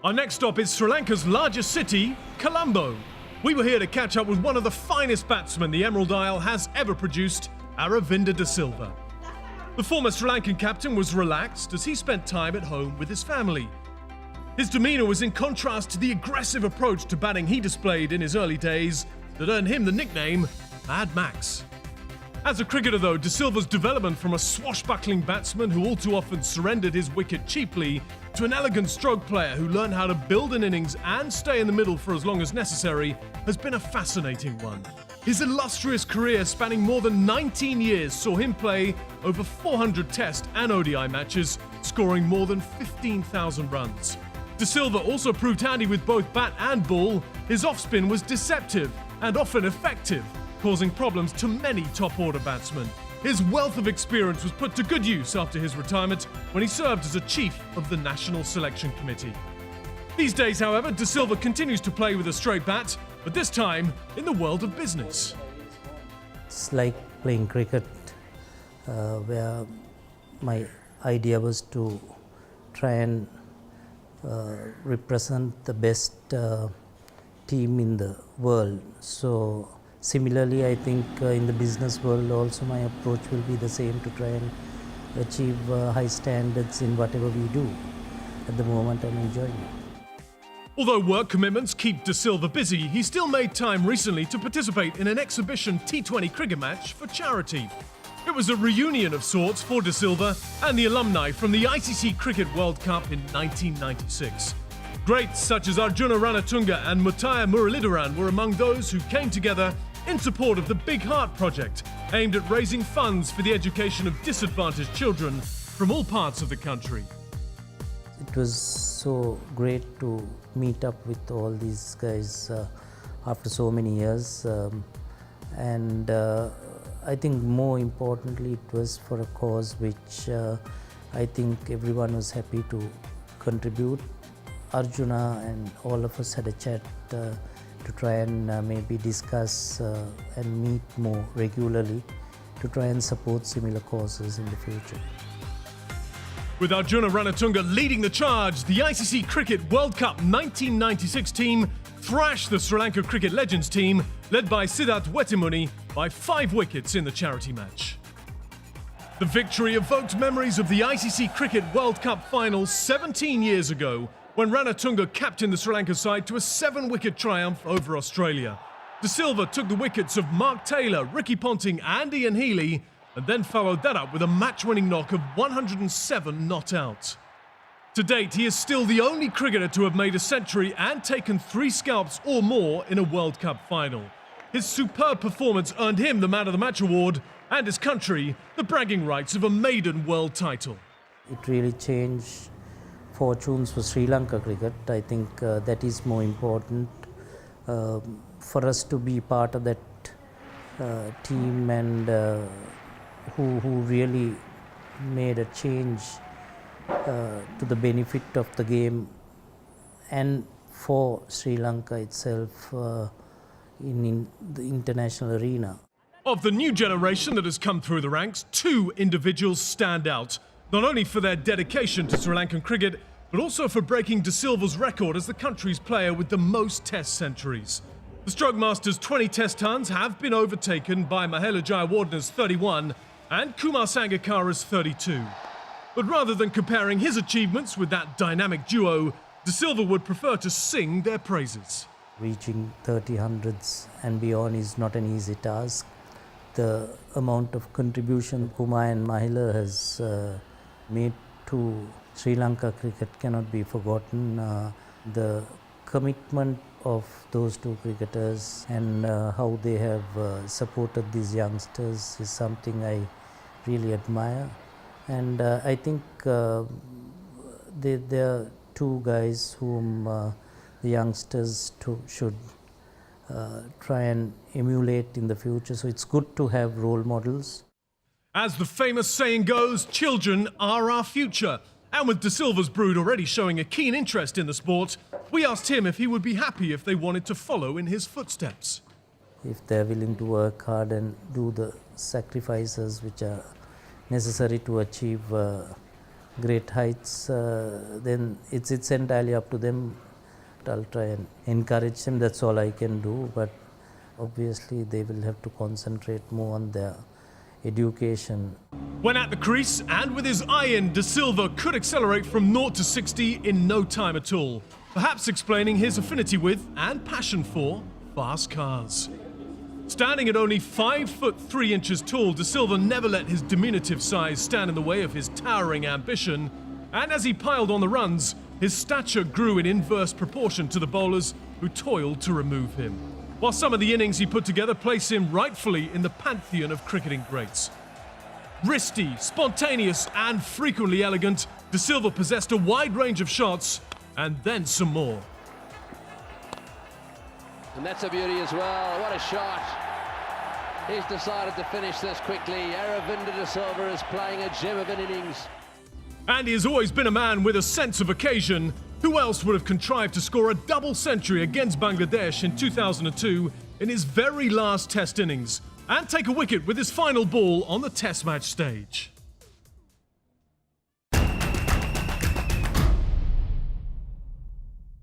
Our next stop is Sri Lanka's largest city, Colombo. We were here to catch up with one of the finest batsmen the Emerald Isle has ever produced, Aravinda de Silva. The former Sri Lankan captain was relaxed as he spent time at home with his family. His demeanour was in contrast to the aggressive approach to batting he displayed in his early days that earned him the nickname Mad Max. As a cricketer though, de Silva's development from a swashbuckling batsman who all too often surrendered his wicket cheaply to an elegant stroke player who learned how to build an innings and stay in the middle for as long as necessary has been a fascinating one. His illustrious career spanning more than 19 years saw him play over 400 Test and ODI matches, scoring more than 15,000 runs. De Silva also proved handy with both bat and ball. His off-spin was deceptive and often effective, causing problems to many top-order batsmen. His wealth of experience was put to good use after his retirement when he served as a chief of the National Selection Committee. These days, however, de Silva continues to play with a straight bat, but this time in the world of business. It's like playing cricket, where my idea was to try and represent the best team in the world. So similarly, I think in the business world also my approach will be the same, to try and achieve high standards in whatever we do. At the moment, I'm enjoying it. Although work commitments keep de Silva busy, he still made time recently to participate in an exhibition T20 cricket match for charity. It was a reunion of sorts for de Silva and the alumni from the ICC Cricket World Cup in 1996. Greats such as Arjuna Ranatunga and Muttiah Muralidharan were among those who came together in support of the Big Heart Project, aimed at raising funds for the education of disadvantaged children from all parts of the country. It was so great to meet up with all these guys after so many years, and I think more importantly it was for a cause which I think everyone was happy to contribute. Arjuna and all of us had a chat to try and maybe discuss and meet more regularly to try and support similar causes in the future. With Arjuna Ranatunga leading the charge, the ICC Cricket World Cup 1996 team thrashed the Sri Lanka Cricket Legends team, led by Siddharth Wettimuni, by 5 wickets in the charity match. The victory evoked memories of the ICC Cricket World Cup final 17 years ago, when Ranatunga captained the Sri Lanka side to a 7-wicket triumph over Australia. De Silva took the wickets of Mark Taylor, Ricky Ponting and Ian Healy, and then followed that up with a match-winning knock of 107 not out. To date, he is still the only cricketer to have made a century and taken 3 scalps or more in a World Cup final. His superb performance earned him the Man of the Match award and his country the bragging rights of a maiden world title. It really changed fortunes for Sri Lanka cricket. I think that is more important for us to be part of that team, and who really made a change to the benefit of the game and for Sri Lanka itself in the international arena. Of the new generation that has come through the ranks, 2 individuals stand out, not only for their dedication to Sri Lankan cricket, but also for breaking de Silva's record as the country's player with the most Test centuries. The Stroke Master's 20 Test tons have been overtaken by Mahela Jayawardena's 31 and Kumar Sangakkara's 32. But rather than comparing his achievements with that dynamic duo, de Silva would prefer to sing their praises. Reaching 30 hundreds and beyond is not an easy task. The amount of contribution Kumar and Mahela has made to Sri Lanka cricket cannot be forgotten. The commitment of those 2 cricketers and how they have supported these youngsters is something I really admire. And I think there are 2 guys whom the youngsters should try and emulate in the future. So it's good to have role models. As the famous saying goes, children are our future. And with de Silva's brood already showing a keen interest in the sport, we asked him if he would be happy if they wanted to follow in his footsteps. If they're willing to work hard and do the sacrifices which are necessary to achieve great heights, then it's entirely up to them. I'll try and encourage them. That's all I can do. But obviously, they will have to concentrate more on their education. When at the crease and with his eye in, De Silva could accelerate from 0 to 60 in no time at all, perhaps explaining his affinity with and passion for fast cars. Standing at only 5 foot 3 inches tall, De Silva never let his diminutive size stand in the way of his towering ambition, and as he piled on the runs, his stature grew in inverse proportion to the bowlers who toiled to remove him. While some of the innings he put together place him rightfully in the pantheon of cricketing greats. Wristy, spontaneous and frequently elegant, De Silva possessed a wide range of shots and then some more. And that's a beauty as well. What a shot. He's decided to finish this quickly. Aravinda De Silva is playing a gem of an innings. And he has always been a man with a sense of occasion. Who else would have contrived to score a double century against Bangladesh in 2002 in his very last Test innings and take a wicket with his final ball on the Test match stage?